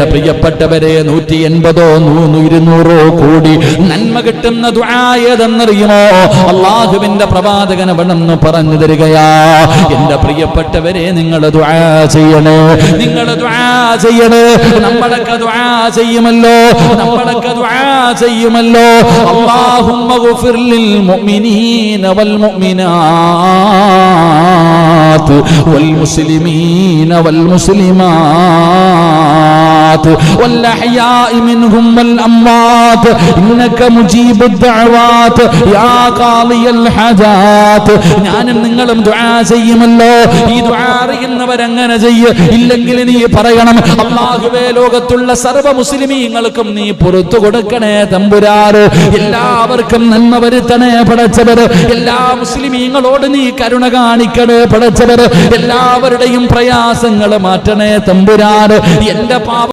എന്റെ പ്രിയപ്പെട്ടവരെ 180 200 കോടി നന്മ കിട്ടുന്ന ദുആ ഏതെന്നറിയുമോ? അല്ലാഹുവിന്റെ പ്രവാചകൻ അവിടെന്ന് പറഞ്ഞു തരികയാ. എന്റെ പ്രിയപ്പെട്ടവരെ, നിങ്ങൾ ദുആ ചെയ്യണേ, നിങ്ങൾ ദുആ ചെയ്യണേ. നമ്മളൊക്കെ ദുആ ചെയ്യുമല്ലോ, നമ്മളൊക്കെ ദുആ ചെയ്യുമല്ലോ. അല്ലാഹുമ്മ ഗുഫിർ ലിൽ മുഅ്മിനീന വൽ മുഅ്മിനാത്ത് വൽ മുസ്ലിമീന വൽ മുസ്ലിമാത്ത് വൽ അഹ്യാഇ മിൻഹും വൽ അംവാത്ത് ഇന്നക മുജീബുദ് ദഅവാത്ത് യാ ഖാദിയൽ ഹജാത്ത്. ഞാനും നിങ്ങളും ദുആ ചെയ്യുമല്ലോ. ഈ ദുആ അറിയുന്നവരങ്ങനെ ചെയ്യ്. ഇല്ലെങ്കിൽ നീ പറയണം, അല്ലാഹുവേ, ലോകത്തുള്ള സർവ്വ മുസ്ലിമീങ്ങൾക്കും നീ പുറത്തു കൊടുക്കണേ തമ്പുരാന്. എല്ലാവർക്കും നന്മ വരുത്തണേ പടച്ചവര്. എല്ലാ മുസ്ലിമീങ്ങളോട് നീ കരുണ കാണിക്കണേ പടച്ചവര്. എല്ലാവരുടെയും പ്രയാസങ്ങൾ മാറ്റണേ തമ്പുരാന്. എന്റെ പാപ